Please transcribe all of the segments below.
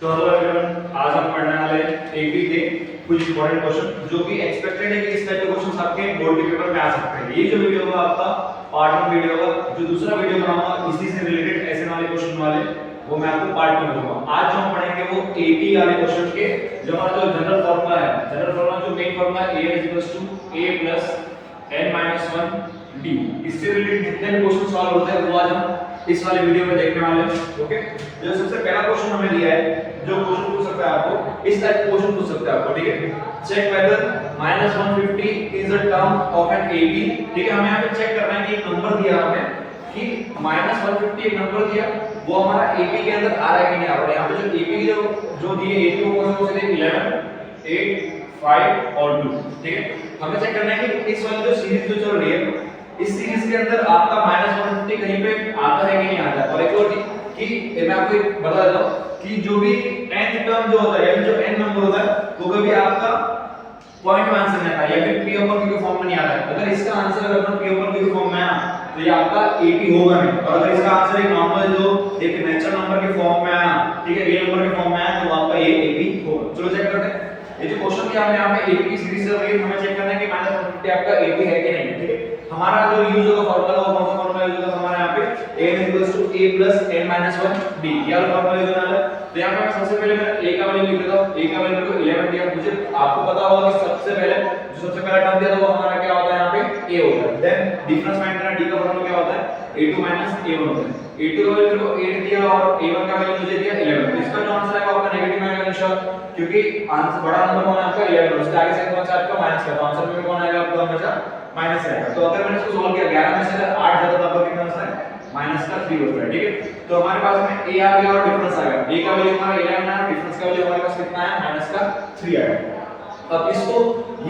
तो hello everyone, आज हम पढ़ने वाले हैं एपी के कुछ इंपॉर्टेंट क्वेश्चन जो कि एक्सपेक्टेड है कि इस टाइप के क्वेश्चंस आपके बोर्ड के पेपर में आ सकते हैं। ये जो वीडियो होगा आपका पार्ट 1 वीडियो होगा। जो दूसरा वीडियो बनाऊंगा इसी से रिलेटेड ऐसे वाले क्वेश्चन वाले वो मैं आपको पार्ट 2 में दूंगा। आज जो हम पढ़ेंगे वो एपी वाले क्वेश्चन के जो हमारा जो जनरल फार्मूला है, जनरल फार्मूला जो main formula a a n + n - 1 d, इससे रिलेटेड जितने भी क्वेश्चन सॉल्व होते हैं वो आज हम इस वाले वीडियो में देखने वाले हैं। ओके, जो सबसे पहला क्वेश्चन हमें दिया है, जो क्वेश्चन पूछ सकता है आपको इस टाइप क्वेश्चन पूछ सकता है आपको, ठीक है। Check whether -150 is a term of an AB, ठीक है। हमें यहां पे चेक करना है कि एक नंबर दिया हमें कि -150 एक नंबर दिया, वो हमारा एबी के अंदर आ रहा है कि नहीं आ रहा है। यहां पे जो एबी जो दिए एबी वो कौन से दिए 11 8 5 और 2, ठीक है। हमें चेक करना है कि इस वाली जो सीरीज जो चल रही है इस सीरीज के अंदर आपका -150 कहीं पे आता है कि नहीं आता है। और एक और कि मैं आपको एक बता देता हूं कि जो भी nth टर्म जो होता है या फिर जो n नंबर होता है वो कभी आपका पॉइंट में आंसर नहीं आता या फिर p ओवर q के फॉर्म में नहीं आता है। अगर इसका आंसर अगर अपना p ओवर q के फॉर्म में आया तो ये आपका ap होगा नहीं, और अगर इसका आंसर एक नॉर्मल जो एक नेचुरल नंबर के फॉर्म में आया, ठीक है, रियल नंबर के फॉर्म में आया तो आपका ये ap होगा। चलो चेक करते हैं। ये जो क्वेश्चन किया हमने यहां पे ap की सीरीज चल रही है, हमें चेक करना है कि -150 आपका ap है कि नहीं है, ठीक है। हमारा जो यूज होगा फार्मूला वो कौन सा फार्मूला यूज होगा हमारे यहां पे a = a + n - 1 d, ये वाला फार्मूला यूज होना है। तो यहां पे मैं सबसे पहले मैं a का वैल्यू लिख देता हूं। a का वैल्यू मेरे को 11 दिया, मुझे आपको पता होगा कि सबसे पहला टर्म दिया था वो हमारा क्या होता है यहां पे a होता है। देन डिफरेंस फाइंड करना, d का फार्मूला क्या होता है a2 - a1 होता है। a2 का वैल्यू मेरे को 8 दिया और a1 का वैल्यू मुझे दिया 11। तो इसका जो आंसर आएगा आपका नेगेटिव आएगा निशान, क्योंकि आंसर बड़ा नंबर कौन है आपका 11, उसके आगे से कौन सा आपका माइनस का, तो आंसर में कौन आएगा आपका हमेशा माइनस आएगा। तो अगर मैंने इसको सॉल्व किया 11 में से अगर 8 जाता तो आपका कितना आंसर है -3 होता है, ठीक है। तो हमारे पास में a आ गया और डिफरेंस आ गया। a का वैल्यू हमारा 11 है, डिफरेंस का वैल्यू हमारे पास कितना है -3 आया। अब इसको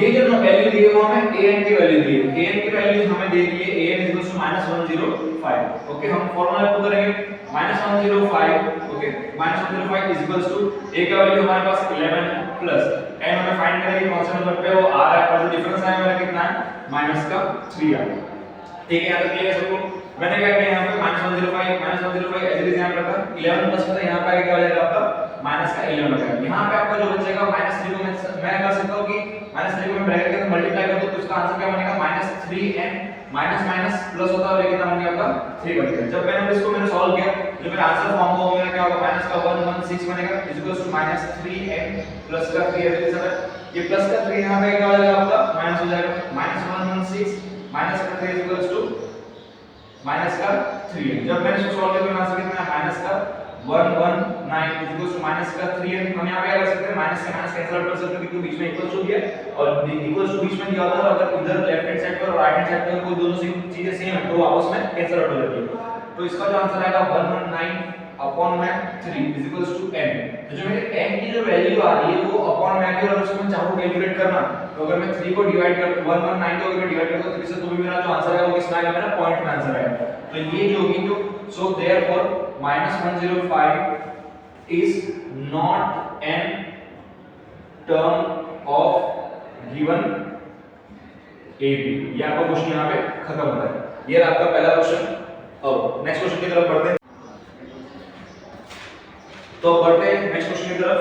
ये जो वैल्यू दी है वो हमें an की वैल्यू दी है। an की वैल्यू हमें दे दी है an -105। ओके, हम फार्मूला अप्लाई करेंगे -105। ओके, -105 a का वैल्यू हमारे पास 11 है प्लस n हमें फाइंड करेंगे कौन से नंबर पे वो आ रहा है, और जो डिफरेंस आया मेरा कितना है -3 आया, ठीक है। यहां तक क्लियर है सबको। मैंने क्या किया यहां पे -105 एज इट इज यहां पर रखा, 11 प्लस में यहां पे आगे क्या हो जाएगा आपका -11 हो जाएगा। यहां पे आपका जो बचेगा -3 को मैं कर सकता हूं कि -3 को मैं ब्रैकेट के अंदर मल्टीप्लाई कर दूं तो इसका आंसर क्या बनेगा -3n माइनस प्लस होता है और ये कितना बन गया आपका 3 बन गया। जब मैंने इसको सॉल्व किया जो मेरा आंसर फॉर्म होगा मेरा क्या होगा माइनस का 116 बनेगा -3n प्लस का 3 है, ये प्लस का 3 यहां पे क्या हो जाएगा आपका माइनस हो जाएगा -116 माइनस का 3 माइनस का 3 है। जब मैंने इसको सॉल्व किया तो आंसर कितना है माइनस का 119 माइनस का 3 है। हम यहां पे क्या कर सकते हैं माइनस से माइनस कैंसिल आउट कर सकते हैं क्योंकि बीच में इक्वल टू दिया है और इक्वल टू बीच में दिया होता है, अगर इधर लेफ्ट हैंड साइड पर और राइट हैंड साइड पर कोई दोनों चीजें सेम है तो आपस में कैंसिल आउट हो जाती है। तो इसका जो आंसर आएगा 119/3 n। तो जो मेरे n की जो वैल्यू आ रही है वो अपॉन में आएगी और उसको मैं चाहूं कैलकुलेट करना तो अगर मैं 3 को डिवाइड कर 119 को अगर डिवाइड करता हूं तो 3 से तो भी मेरा जो आंसर है वो कितना आएगा मेरा पॉइंट में आंसर आएगा। तो ये जो होगी जो so therefore -105 is not an term of given AB। ये आपका क्वेश्चन यहाँ पे खत्म होता है। ये आपका पहला क्वेश्चन। अब नेक्स्ट क्वेश्चन की तरफ बढ़ते हैं। तो बढ़ते हैं नेक्स्ट क्वेश्चन की तरफ।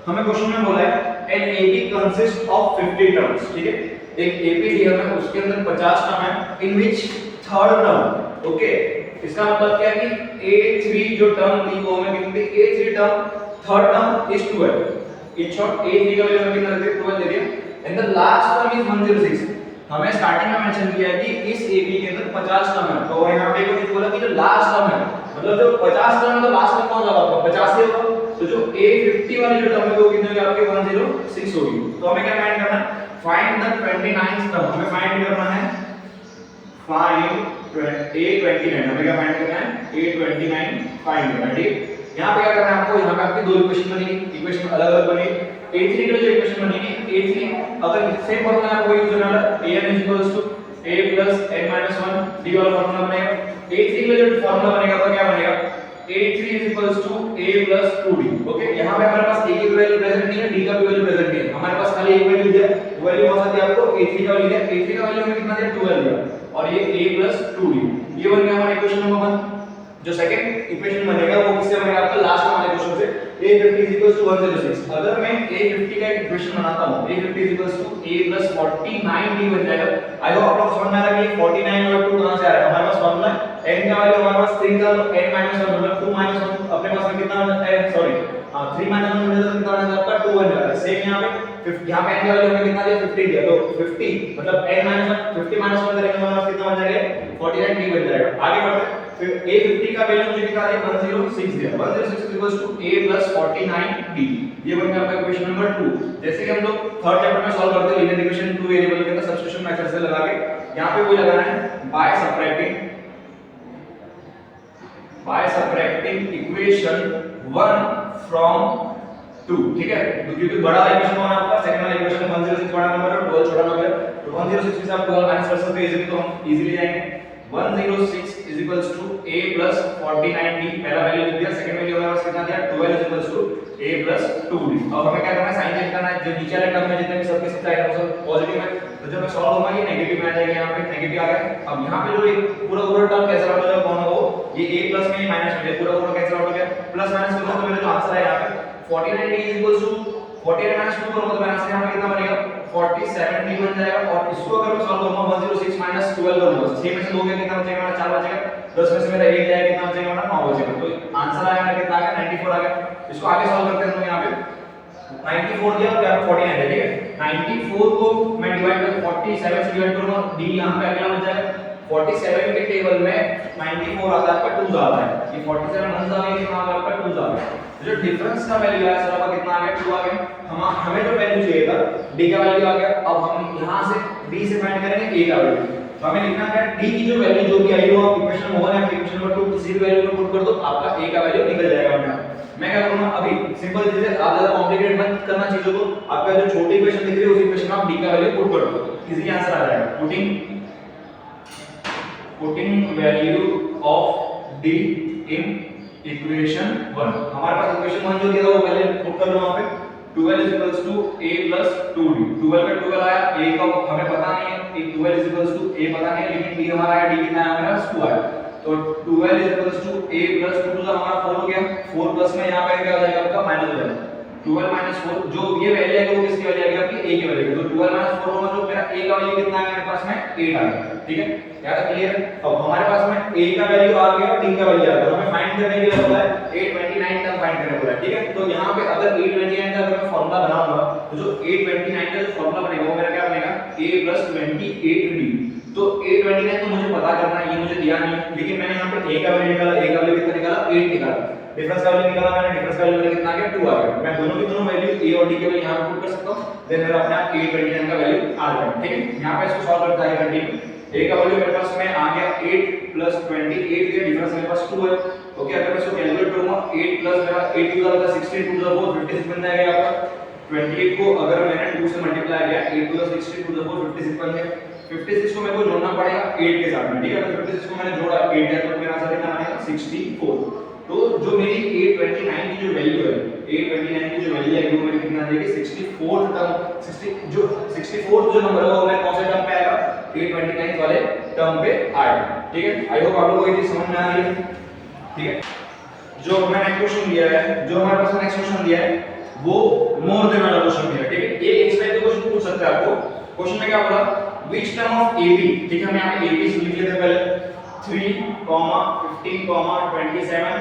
हमें क्वेश्चन में बोला है an AB consists of 50 terms, ठीक है। एक AB दिया है उसके अंदर 50 टर्म है in which third term, okay, इसका मतलब क्या है कि A3 जो टर्म दी वो हमें कितनी थी A3 term third term is 12। In short A3 का वैल्यू हमें कितना दे दिया 12 दे दिया and the last term is 106। हमें स्टार्टिंग में मेंशन किया है कि इस AB के अंदर 50 टर्म है, तो यहां पे कुछ बोला कि जो लास्ट टर्म है मतलब जो 50 टर्म है तो लास्ट टर्म कौन सा होगा 50 ही होगा। तो जो A50 वाली जो टर्म है वो कितनी होगी आपकी 106 होगी। तो हमें क्या फाइंड करना है फाइंड द 29th टर्म। हमें फाइंड करना है फाइंड A29। हमें क्या फाइंड करना है A29 फाइंड करना है, ठीक। यहां पे क्या करना है आपको, यहां पे आपकी दो इक्वेशन बनेगी, इक्वेशन अलग-अलग बनेगी। A3 के लिए जो इक्वेशन बनेगी A3 अगर सेम फॉर्मूला आपको यूज करना है an = a + n - 1 d वाला फॉर्मूला बनेगा। A3 के लिए जो फॉर्मूला बनेगा तो क्या बनेगा A3 = a + 2d। ओके, यहां पे हमारे पास a की वैल्यू प्रेजेंट नहीं है, d का भी वैल्यू प्रेजेंट नहीं है, हमारे पास खाली एक वैल्यू दिया है। वैल्यू कौन सा दिया आपको A3 का वैल्यू दिया। A3 का वैल्यू हमें कितना दिया 12 दिया और ये a + 2d। ये बन गया हमारा इक्वेशन नंबर 1। जो सेकंड इक्वेशन बनेगा वो किससे बनेगा आपका लास्ट वाले क्वेश्चन से। a50 is equals to 106। अगर मैं a50 का एक इक्वेशन बनाता हूं, a50 is equals to a plus 49d बन जाएगा। आई होप आप लोग समझ में आ रहा है कि 49 और 2 कहां से आ रहा है। हमारे पास फॉर्मूला n का वैल्यू हमारे पास 3 था, तो n 1 मतलब 2 1 अपने पास में कितना बन जाता है, सॉरी 3 1 बन जाता है, कितना बन जाता है आपका 2 बन जाता है। सेम यहां पे यहां पे n का वैल्यू हमने कितना दिया 50 दिया, तो 50 मतलब n 1 50 1 करेंगे हमारे पास कितना बन जाएगा 49d बन जाएगा। आगे बढ़ते हैं, फिर a50 का वैल्यू मुझे कितना दिया 106 दिया, 106 equals to a plus 49d। ये बन गया आपका इक्वेशन नंबर 2। जैसे कि हम लोग थर्ड चैप्टर में सॉल्व करते हैं लीनियर इक्वेशन टू वेरिएबल के अंदर सब्स्टिट्यूशन मेथड से लगा के, यहां पे वही लगाना है बाय सब्ट्रैक्टिंग इक्वेशन 1 फ्रॉम 2। ठीक है, तो क्योंकि बड़ा इक्वेशन कौन है आपका, सेकंड वाला इक्वेशन 106 बड़ा नंबर है, 12 छोटा नंबर है, तो 106 से आप 12 माइनस कर सकते हैं इजीली, तो हम इजीली जाएंगे 106 is equals to a plus 49d। पहला वैल्यू लिख दिया, सेकंड वैल्यू हमारे पास कितना दिया 12 is equals to a plus 2d। अब हमें क्या करना है, साइन चेंज करना है, जो नीचे वाले टर्म में जितने भी सबके सब आइटम सब पॉजिटिव है, तो जब मैं सॉल्व होगा ये नेगेटिव में आ जाएगा, यहां पे नेगेटिव आ गया। अब यहां पे जो एक पूरा टर्म कैंसिल आउट हो जाएगा, कौन हो ये a प्लस में माइनस में पूरा कैंसिल आउट हो गया, प्लस माइनस करूंगा तो मेरा जो आंसर है यहां पे 49d is equals to 48 minus 2 करूंगा तो मेरा आंसर यहां पे कितना बनेगा 47d बन जाएगा। और इसको अगर मैं सॉल्व करूंगा 106 माइनस 12 करूंगा, 6 में से 2 गया कितना बचेगा मेरा 4 बचेगा, 10 में से मेरा 1 जाएगा कितना बचेगा मेरा 9 बचेगा। तो आंसर आया मेरा कितना आ गया 94 आ गया। इसको आगे सॉल्व करते हैं हम यहां पे 94 दिया और यहां पे 49 है। ठीक है, 94 को मैं डिवाइड कर 47 से डिवाइड करूंगा, d यहां पे अगला बच जाएगा। 47 के टेबल में 94 आता है आपका 2 आता है, ये 47 1 आ गया, कितना आ गया आपका 2 आ गया। जो डिफरेंस का वैल्यू आया सर आपका कितना आ गया 2 आ गया। हमें जो वैल्यू चाहिए था d का वैल्यू आ गया। अब हम यहां से d से फाइंड करेंगे a का वैल्यू, तो हमें लिखना है d की जो वैल्यू जो भी आई हो आप इक्वेशन 1 या इक्वेशन नंबर 2 किसी भी वैल्यू में पुट कर दो, आपका a का वैल्यू निकल जाएगा अपने आप। मैं क्या करूंगा अभी सिंपल चीज है, आप ज्यादा कॉम्प्लिकेट मत करना चीजों को, आपका जो छोटी इक्वेशन दिख रही है उस इक्वेशन में आप d का वैल्यू पुट कर दो, इजीली आंसर आ जाएगा। Putting value of d in equation 1। हमारे पास इक्वेशन 1 जो दिया था वो पहले पुट कर लो वहां पे, 12 is equals to a plus 2d। 12 पे 12 आया, a का हमें पता नहीं है, 12 is equals to a पता नहीं है, लेकिन d हमारा आया, d कितना आया मेरा 2 आया, तो 12 is equals to a plus 2 तो हमारा 4 हो गया। 4 प्लस में यहां पे क्या हो जाएगा आपका माइनस हो जाएगा, 12 minus 4 जो ये वैल्यू है वो किसकी वैल्यू आएगी आपकी a की वैल्यू, तो 12 minus 4 होगा, जो मेरा a का वैल्यू कितना आया मेरे पास में 8 आ गया। ठीक है, क्या था क्लियर। अब हमारे पास में a का वैल्यू आ गया और d का वैल्यू आ गया, हमें फाइंड करने के लिए बोला है 829 का फाइंड करने बोला है। ठीक है, तो यहां पे अगर 829 का अगर मैं फार्मूला बनाऊंगा तो जो 829 का जो फार्मूला बनेगा वो मेरा क्या बनेगा a plus 28d। तो 829 तो मुझे पता करना है, ये मुझे दिया नहीं, लेकिन मैंने यहां पे a का वैल्यू निकाला, a का वैल्यू कितना निकाला 8 निकाला, डिफरेंस का वैल्यू निकाला मैंने, डिफरेंस का वैल्यू कितना आ गया 2 आ गया। मैं दोनों की दोनों वैल्यू a और d के वैल्यू यहां पे पुट कर सकता हूं, देन मेरा अपने आप 829 का वैल्यू आ जाएगा। ठीक है, यहां पे इसको सॉल्व करता है कंटिन्यू, a का वैल्यू मेरे पास में आ गया 8 plus 28 के डिफरेंस मेरे पास 2 है। ओके, अगर मैं इसको कैलकुलेट करूंगा 8 प्लस मेरा 8 टू द 16 टू द 4 56 बन जाएगा आपका। 28 को अगर मैंने 2 से मल्टीप्लाई किया 8 टू द 16 टू द 4 56 बन गया। 56 को मेरे को जोड़ना पड़ेगा 8 के साथ में। ठीक है, तो 56 को मैंने जोड़ा 8 है तो मेरा आंसर कितना बनेगा 64। तो जो मेरी 829 की जो वैल्यू है, 829 की जो वैल्यू है वो मेरी कितना आ जाएगी 64 टर्म, 60 जो 64 जो नंबर होगा वो मेरे कौन से टर्म पे आएगा 829 वाले टर्म पे आएगा। ठीक है, आई होप आप लोगों को ये चीज समझ में आ रही है। ठीक है, जो मैंने नेक्स्ट क्वेश्चन दिया है, जो हमारे पास नेक्स्ट क्वेश्चन दिया है वो मोर देन वाला क्वेश्चन दिया है। ठीक है, ये इस टाइप के क्वेश्चन पूछ सकते हैं आपको। क्वेश्चन में क्या बोला, व्हिच टर्म ऑफ AB, ठीक है हम यहां पे AB लिख लेते हैं पहले 3, 15, 27,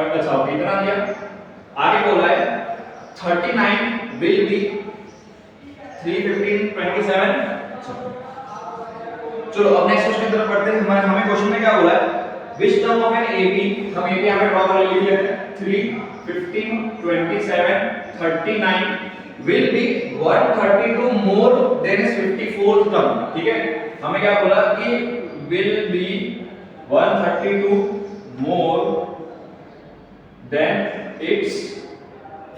30 इतना दिया। आगे बोला है 39 will be 3, 15, 27। चलो अब नेक्स्ट क्वेश्चन की तरफ बढ़ते हैं। हमें क्वेश्चन में क्या बोला है, which term of an AB, हम AB यहां पे ड्रॉ कर लिख लेते हैं 3, 15, 27, 39 will be 132 more than its 54th term। ठीक है, हमें क्या बोला कि will be 132 more than its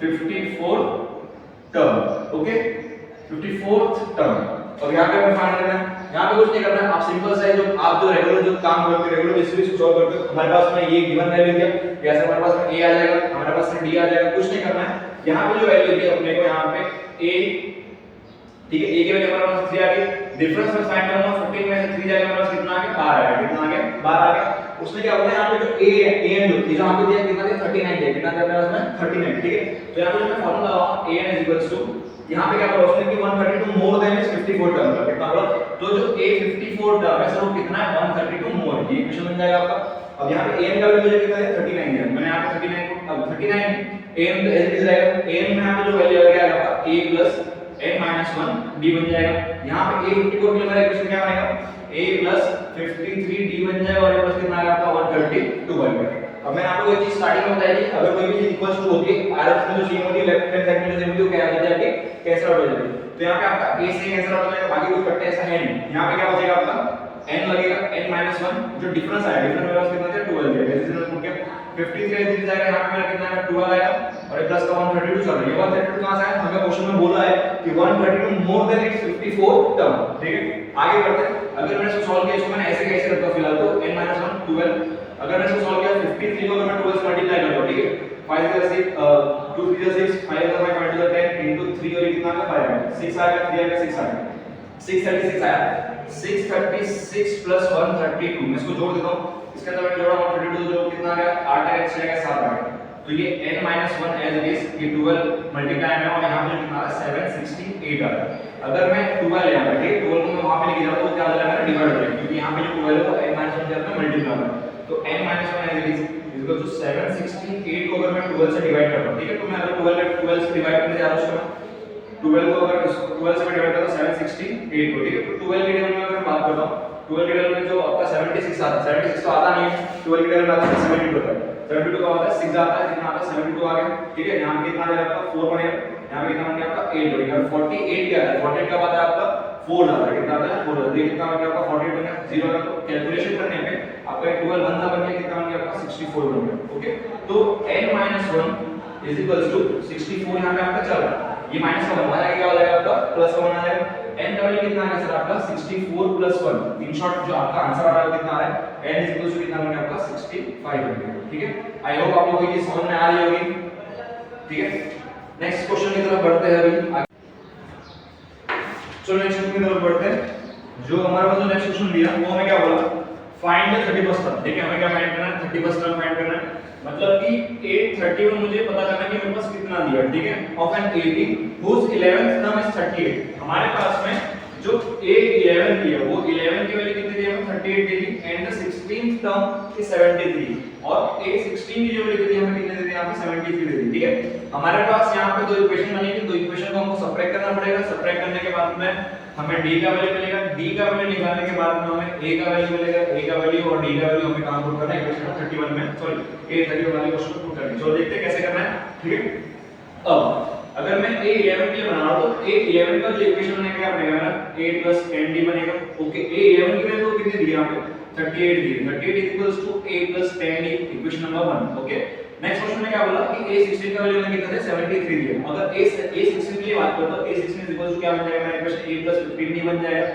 54th term। Okay, 54th term। और यहां पे हमें फाइंड करना है, यहां पे कुछ नहीं करना है, आप सिंपल सा है जो आप जो रेगुलर जो काम करते हैं रेगुलर बेसिस पे सॉल्व करते हो। हमारे पास में ये गिवन वैल्यू दिया, जैसे हमारे पास में a आ जाएगा, हमारे पास में d आ जाएगा, कुछ नहीं करना है। यहां पे जो वैल्यू दी अपने को यहां पे a, ठीक है, a की वैल्यू हमारे पास 3 आ गई, डिफरेंस में फाइंड करना 15 में से 3 जाएगा हमारे पास कितना आ गया 12 आ गया, कितना आ गया 12 आ गया। उसने क्या बोला यहाँ पे जो a है a जो थी जहां पे दिया कितना दिया 39 दिया, कितना दिया मेरे उसमें 39, ठीक है। तो यहाँ पे जो मैं फार्मूला लगाऊंगा a n इक्वल्स टू, यहाँ पे क्या बोला उसने कि 132 मोर देन इज 54 टर्म का कितना बोला, तो जो a 54 टर्म है सर वो कितना है 132 मोर, ये इक्वेशन बन जाएगा आपका। अब यहाँ पे a n का वैल्यू मुझे कितना है 39 दिया, मैंने यहाँ पे 39 को अब 39 a n तो ऐसे रहेगा, a n में यहाँ पे जो वैल्यू आ गया आपका a plus n minus 1 d बन जाएगा। यहाँ पे a 54 के लिए मेरा इक्वेशन क्या बनेगा a प्लस 53 d बन जाएगा और ये प्लस कितना आ गया आपका 132 बन गया। अब मैंने आपको एक चीज स्टार्टिंग में बताई थी, अगर कोई भी चीज इक्वल्स टू होती है आरएफ में जो चीज होती है लेफ्ट हैंड साइड में जो चीज होती है क्या हो जाती है कैंसिल आउट हो जाती है। तो यहाँ पे आपका a से कैंसिल आउट हो जाएगा, बाकी कुछ कट्टे ऐसा है नहीं। यहाँ पे क्या बचेगा आपका n लगेगा n माइनस 1, जो डिफरेंस आया डिफरेंस मेरे पास कितना था 12 है, जैसे इसमें पुट के 53 इधर जाएगा, यहाँ पे मेरा कितना आएगा 12 आएगा और ये प्लस का 132 चल रहा है। ये 132 कहां से आया, हमें क्वेश्चन में बोला है कि 132 मोर देन इट्स 54 टर्म, ठीक है। आगे बढ़ते हैं, अगर मैंने इसको सॉल्व किया, इसको मैंने ऐसे कैसे रखा फिलहाल तो n 1 12, अगर मैं इसको सॉल्व किया 53 को मैं 12 से मल्टीप्लाई कर दूं, ठीक है। 5 is 6 2 3 is 6 5 is 5 5 is 10 into 3 और ये कितना का 5 आएगा 6 आएगा 3 आएगा 6 आएगा 636 आया, 636 प्लस 132 मैं इसको जोड़ देता हूं, इसके अंदर मैंने जोड़ा 132 जो कितना आ गया 8 आएगा 6 आएगा 7 आएगा, तो ये n 1 एज इट इज ये 12 मल्टीप्लाई में और यहां पे कितना आ रहा है 768 आ रहा है। अगर मैं 12 यहां पे ठीक है 12 को मैं वहां पे लेके जाऊं तो क्या हो जाएगा डिवाइड हो जाएगा, क्योंकि यहां पे जो 12 है वो n 1 के साथ मल्टीप्लाई होगा, तो n 1 as it is equal to 768 को अगर मैं 12 से डिवाइड करता हूं, ठीक है। तो मैं अगर 12 से डिवाइड करने जा रहा हूं, 12 को अगर 12 से मैं डिवाइड करता हूं 768 को, ठीक है। तो 12 के टेबल में अगर बात करता हूं 12 के टेबल में जो आपका 76 आता है 76 तो आता नहीं है, 12 के टेबल में आता है 72 होता है, 72 का होता है 6 आता है, कितना आता है 72 आ गया, ठीक है। यहां पे कितना आ जाएगा आपका 4 बनेगा, यहां पे कितना बन गया आपका 8 बनेगा, 48 क्या आता है 48 का आता है आपका 4 आता है, कितना आता है 4 आता है, कितना बन गया आपका 48 बन गया 0 का, तो कैलकुलेशन करने पे आपका 12 1 बन गया, कितना बन गया आपका 64 बन गया, ओके। तो n 1 इज इक्वल्स टू 64 यहां पे आपका चल रहा है, ये माइनस का 1 आएगा क्या हो जाएगा आपका प्लस का 1 आ जाएगा, n का वैल्यू कितना आ गया सर आपका 64 प्लस 1, इन शॉर्ट जो आपका आंसर आ रहा है कितना आ रहा है n इज इक्वल्स टू कितना बन गया आपका 65 बन गया, ठीक है। आई होप आप लोगों को ये समझ में आ रही होगी, ठीक है। नेक्स्ट क्वेश्चन की तरफ बढ़ते हैं अभी, चलो नेक्स्ट क्वेश्चन की तरफ बढ़ते हैं। जो हमारे पास जो नेक्स्ट क्वेश्चन दिया वो हमें क्या बोला फाइंड द 31st टर्म, ठीक है। हमें क्या फाइंड करना है 31st टर्म फाइंड करना है, मतलब कि 831 मुझे पता करना है कि मेरे पास कितना दिया, ठीक है। Of an 80 whose 11th term is 38, हमारे पास में जो a11 की है वो 11 की वैल्यू कितनी दी है हमें 38 दी थी, and the 16th term is 73 और a16 की जो वैल्यू दी हमें कितने दी थी यहां पे 73 दी थी, ठीक है। हमारे पास यहां पे दो इक्वेशन बनी थी, दो इक्वेशन को हमको सबट्रैक्ट करना पड़ेगा, सबट्रैक्ट करने के बाद में हमें d का वैल्यू मिलेगा, d का वैल्यू निकालने के बाद में हमें a का वैल्यू मिलेगा, a का वैल्यू और d का वैल्यू हमें कहां पुट करना है इक्वेशन 31 में, सॉरी a31 वाले क्वेश्चन को पुट करना है। चलो देखते हैं कैसे करना है, ठीक है। अब अगर मैं a11 के लिए बना रहा हूं तो a11 का जो इक्वेशन बनेगा क्या बनेगा मेरा a + 10d बनेगा, ओके। a11 की वैल्यू कितनी दी है यहां पे 38 दी, 38 a + 10d equation number 1, okay. Next question में क्या बोला कि a16 का वैल्यू हमें कितना है 73 दिया, अगर a16 के लिए बात करो तो a16 क्या बन जाएगा मेरा इक्वेशन a + 15d बन जाएगा,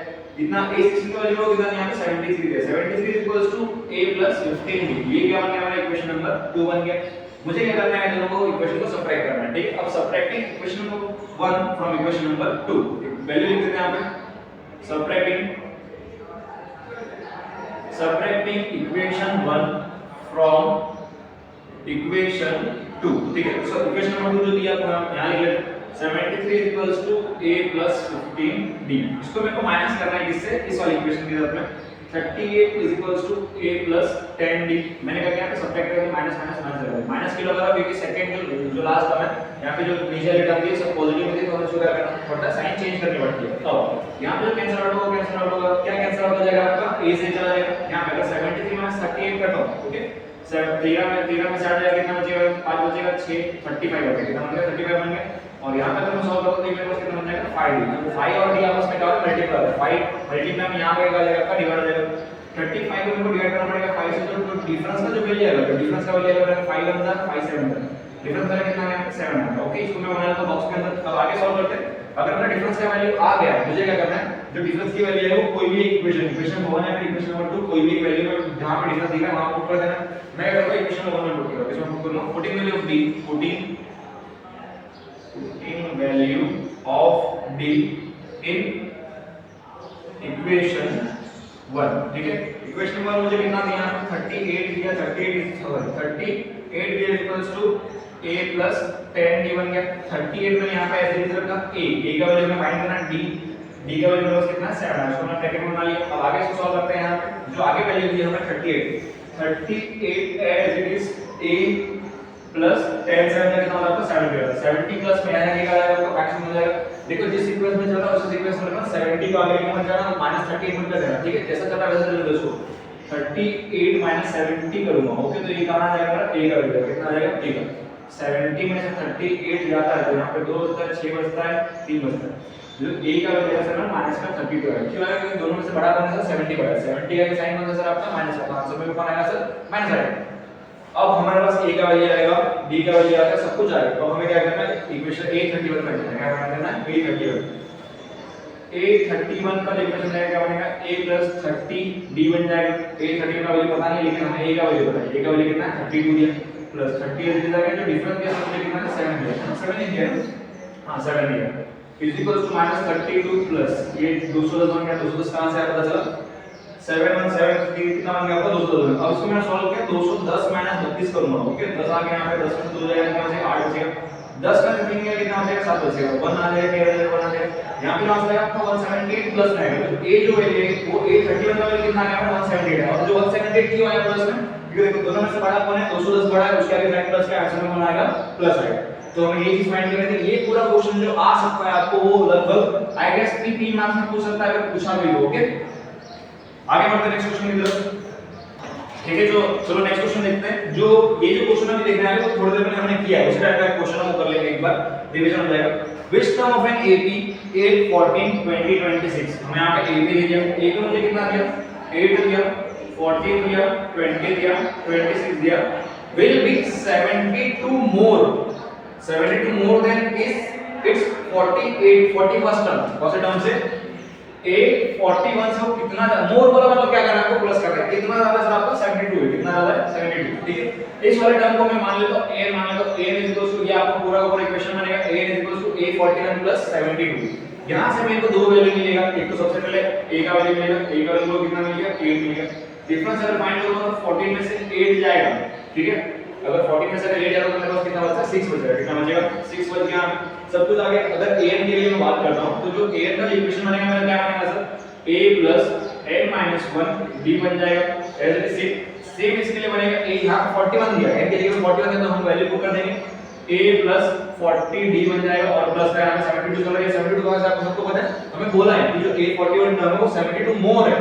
इतना a16 का वैल्यू कितना यहां पे 73 दिया, 73 a + 15d, ये क्या बन गया हमारा इक्वेशन नंबर 2 बन गया। मुझे क्या करना है दोनों को इक्वेशन को सबट्रैक्ट करना है, ठीक है। अब subtracting equation number 1 from equation number 2, value लिख देते हैं यहां पे सबट्रैक्टिंग इक्वेशन 1 फ्रॉम इक्वेशन 2, ठीक है। सो इक्वेशन नंबर 2 जो दिया था यहां लिख लेते हैं 73 a + 15d, इसको मेरे को माइनस करना है किससे इस वाली इक्वेशन की तरफ में 38 a + 10d, मैंने क्या किया सबट्रैक्ट करके माइनस माइनस माइनस लगा दिया, माइनस क्यों लगा क्योंकि सेकंड जो लास्ट टर्म है यहां पे जो नीचे वाली टर्म थी सब पॉजिटिव थी तो हमें शुरू करना पड़ता है, साइन चेंज करनी पड़ती है। तो यहां पे कैंसिल आउट होगा क्या कैंसिल आउट हो जाएगा आपका a से चला जाएगा, यहां पे अगर 73 - 38 करता हूं, ओके 13 में से हट जाएगा कितना बचेगा 5 बचेगा 6 35 बचेगा, कितना बन गया 35 बन गया। और यहां पे अगर मैं सॉल्व करूं तो मेरे पास कितना बन जाएगा 5d, तो 5 और d आपस में क्या होगा मल्टीप्लाई होगा, 5 मल्टीप्लाई में यहां पे क्या जाएगा आपका डिवाइड हो जाएगा, 35 को मेरे को डिवाइड करना पड़ेगा 5 से, तो डिफरेंस का जो वैल्यू आएगा तो डिफरेंस का वैल्यू आएगा 5 1 5 7 डिफरेंस का कितना है 7 है, ओके। इसको मैं बना लेता हूं बॉक्स के अंदर। अब आगे सॉल्व करते हैं। अगर मेरा डिफरेंस का वैल्यू आ गया मुझे क्या करना है, जो डिफरेंस की वैल्यू है वो कोई भी इक्वेशन 1 या फिर इक्वेशन नंबर 2 कोई भी वैल्यू में जहां पे डिफरेंस दिख रहा है वहां पुट कर देना। मैं क्या करूंगा इक्वेशन 1 में पुट करूंगा, इसमें पुट करूंगा putting value of d, putting value of d in equation 1, ठीक है। इक्वेशन नंबर मुझे कितना दिया 38 दिया 38 दिया equals to a plus 10 d बन गया 38 में यहां पे ऐसे ही रखा a का वैल्यू हमें फाइंड करना d का वैल्यू बस कितना 7 है, इसको हमने ब्रैकेट में बना लिया। अब आगे इसको सॉल्व करते हैं। यहां पे जो आगे वैल्यू दी है हमें 38 as it is a plus 10 7 का कितना होगा आपका 70 होगा। 70 प्लस में आएगा क्या आएगा आपका मैक्सिमम हो जाएगा। देखो जिस सीक्वेंस में चल रहा है उस सीक्वेंस में रखना 70 को आगे लेके मत जाना, -38 मत कर देना, ठीक है। जैसा चल रहा है वैसा चल रहा है। उसको 38 70 करूंगा, ओके। तो ये कहां जाएगा मेरा a का वैल्यू कितना आ जाएगा a का 70 में से 38 जाता है तो यहां पे 2 बचता है 6 बचता है 3 बचता है। जो a का वैल्यू है सर माइनस का 32 है। क्यों आएगा क्योंकि दोनों में से बड़ा कौन है सर 70 बड़ा है। 70 का साइन कौन सा सर आपका माइनस का, तो आंसर में कौन आएगा सर माइनस आएगा। अब हमारे पास a का वैल्यू आएगा b का वैल्यू आएगा सब कुछ आएगा। तो हमें क्या करना है इक्वेशन a31 में लिखना है। क्या करना है a31 का इक्वेशन है क्या बनेगा a + 30 d बन जाएगा। a31 का वैल्यू पता नहीं लेकिन हमें a का वैल्यू पता है। a का वैल्यू कितना है 32 दिया प्लस 30 इधर जाएगा। जो डिफरेंस दिया उसमें कितना है 7 दिया 7 ही दिया हां 7 दिया इज इक्वल टू -32 प्लस ये 210 बन गया। 210 कहां से आया पता चला 7 1 7 कितना बन गया आपका 210। अब इसको मैंने सॉल्व किया 210 32 करूंगा, ओके। 10 आ गया यहां पे 10 में 2 जाएगा कितना बचेगा 8 बचेगा। 10 का 3 गया कितना बचेगा 7 बचेगा। 1 आ जाएगा 1 आ जाएगा। यहां पे आंसर आएगा आपका 178 प्लस में आएगा। तो a जो है वो a31 का वैल्यू कितना आ गया 178 है। और जो 178 क्यों आया प्लस में क्योंकि देखो दोनों में से बड़ा कौन है 210 बड़ा है, उसके आगे साइन प्लस का आंसर में कौन आएगा प्लस आएगा। तो हमें ये चीज फाइंड करनी थी। ये पूरा क्वेश्चन जो आ सकता है आपको वो लगभग आई गेस 3 मार्क्स में पूछ सकता है अगर पूछा भी हो, ओके। आगे बढ़ते हैं नेक्स्ट क्वेश्चन की तरफ, ठीक है। जो चलो नेक्स्ट क्वेश्चन देखते हैं। जो ये जो क्वेश्चन अभी देखने आए वो थोड़ी देर पहले हमने किया है, उसी टाइप का क्वेश्चन हम कर लेंगे एक बार, रिवीजन हो जाएगा। Which term of an AP 8 14 20 26 हमें यहां पे एपी दे दिया। ए को मुझे कितना दिया 8 दिया 14 दिया 20 दिया 26 दिया will be 72 more than its 48 41st term। कौन से टर्म से a 41 से वो कितना मोर बोला मतलब क्या करना है आपको प्लस करना है। कितना ज्यादा सर आपका 72 है। कितना ज्यादा है 72, ठीक है। इस वाले टर्म को मैं मान लेता हूं a मान लेता हूं a इक्वल्स टू ये आपको पूरा का पूरा इक्वेशन बनेगा a equals to a 41 plus 72। यहां से मेरे को दो वैल्यू मिलेगा। एक तो सबसे पहले a का वैल्यू मिलेगा, a का वैल्यू कितना मिलेगा 8 मिलेगा। डिफरेंस अगर फाइंड करूंगा तो 14 में से 8 जाएगा, ठीक है। अगर 14 में से 8 जाएगा तो मेरे पास कितना बचता है 6 बचेगा। कितना बचेगा 6 बच गया। सब कुछ आ गया। अगर an के लिए मैं बात करता हूं तो जो an का इक्वेशन बनेगा मेरा क्या बनेगा सर a + n - 1 d बन जाएगा। ऐसे सेम इसके लिए बनेगा a यहां 41 दिया है, n के लिए 41 है तो हम वैल्यू पुट कर देंगे a + 40 d बन जाएगा और प्लस का यहां पे 72 चला गया। 72 का आपको सबको पता है हमें बोला है कि जो a 41 टर्म है वो 72 मोर है,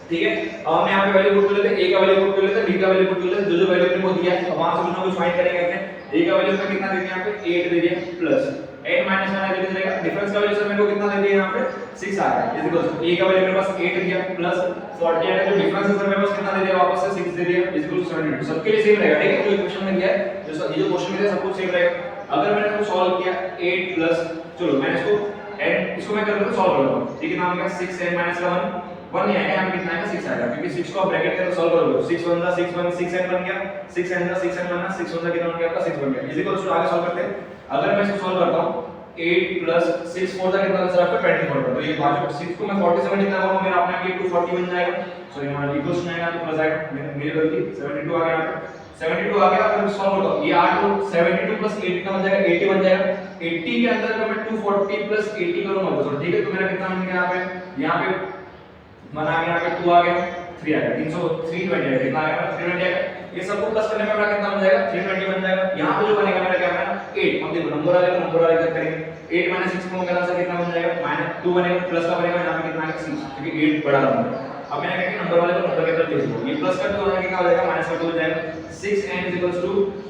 ठीक है। अब हम यहां पे वैल्यू पुट कर लेते हैं। a का वैल्यू पुट कर लेते हैं, b का वैल्यू पुट कर लेते हैं। जो वैल्यू अपने को दिया है अब वहां से कुछ ना कुछ फाइंड करेंगे अपने। a का वैल्यू पे कितना दे दिया यहां पे 8 दे दिया प्लस n - 1 दे दिया। डिफरेंस का वैल्यू सर मेरे को कितना दे दिया यहां पे 6 आ रहा है। इज इक्वल टू a का वैल्यू मेरे पास 8 दिया प्लस 40 आएगा। जो डिफरेंस है सर मेरे पास कितना दे दिया वापस से 6 दे दिया इज इक्वल टू 72। सबके लिए सेम रहेगा, ठीक है। जो इक्वेशन में दिया है ये जो क्वेश्चन में दिया सब कुछ सेम रहेगा। अगर मैंने इसको सॉल्व किया 8 प्लस चलो मैंने इसको मैं कर सॉल्व कर लूंगा, ठीक है। नाम क्या 6n - 1 नहीं आएगा यहां पे कितना आएगा 6 आएगा क्योंकि 6 को आप ब्रैकेट करके सॉल्व करोगे 6 1 जा 6 1 6n बन गया 6n जा 6n बनना 6 1 जा कितना बन गया आपका 6 बन गया इज इक्वल टू आगे सॉल्व करते हैं। अगर मैं इसको सॉल्व करता हूं 8 + 6 4 जा कितना सर आपका 24 होगा। तो ये बाजू 6 को मैं 47 लिखना होगा मेरा अपने आप ये 240 बन जाएगा। सॉरी हमारा इक्वल्स में आएगा तो प्लस आएगा मेरी गलती 72 आ गया यहां पे 72 आ गया। अगर सॉल्व करता हूं ये 8 को 72 + 8 कितना बन जाएगा 80 बन जाएगा। 80 के अंदर अगर मैं 240 + 80 करूंगा तो ठीक है। तो मेरा कितना बन गया यहां पे बना गया यहां पे 2 आ गया 3 आ गया 320 आ गया। कितना आ गया 320 आ गया। ये सबको प्लस करने पे मेरा कितना बन जाएगा 320 बन जाएगा। यहां पे जो बनेगा मेरा क्या बनेगा 8। अब देखो नंबर वाले क्या करेंगे 8 - 6 को मेरा आंसर कितना बन जाएगा -2 बनेगा प्लस का बनेगा यहां पे कितना आएगा 6 क्योंकि 8 बड़ा नंबर है। अब मैंने कहा कि नंबर वाले को नंबर के तरफ भेज दो। ये प्लस का 2 हो जाएगा कितना हो जाएगा -2 हो जाएगा। 6n =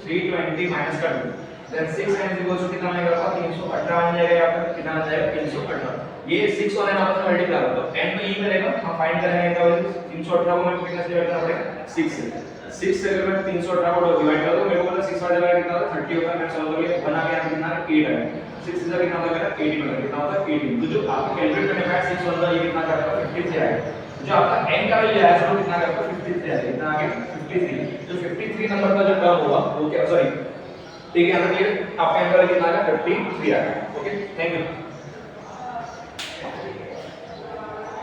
320 माइनस का 2 देन 6n = कितना बनेगा आपका 318 बन जाएगा। यहां पर कितना आ जाएगा 318। ये 6 और n आपस में मल्टीप्लाई होगा तो n तो e में रहेगा। हम फाइंड करेंगे क्या वैल्यू 318 को मैं कितना से डिवाइड करना पड़ेगा 6 से। 6 से अगर मैं 318 को डिवाइड करूं तो मेरे को 6 आ जाएगा कितना होगा 30 होगा। मैं सॉल्व कर लिया बना के यहां कितना 8 आएगा 6 से कितना होगा मेरा 80 बनेगा। कितना होगा 80। तो जो आपको कैलकुलेट करने का 6 होगा ये कितना करता है 53 आएगा। जो आपका n का वैल्यू आया वो कितना करता है 53 आएगा। कितना आ गया 53। जो 53 नंबर का जो टर्म होगा वो क्या सॉरी ठीक है। आपका n का वैल्यू कितना आएगा 53 आएगा, ओके। Thank you.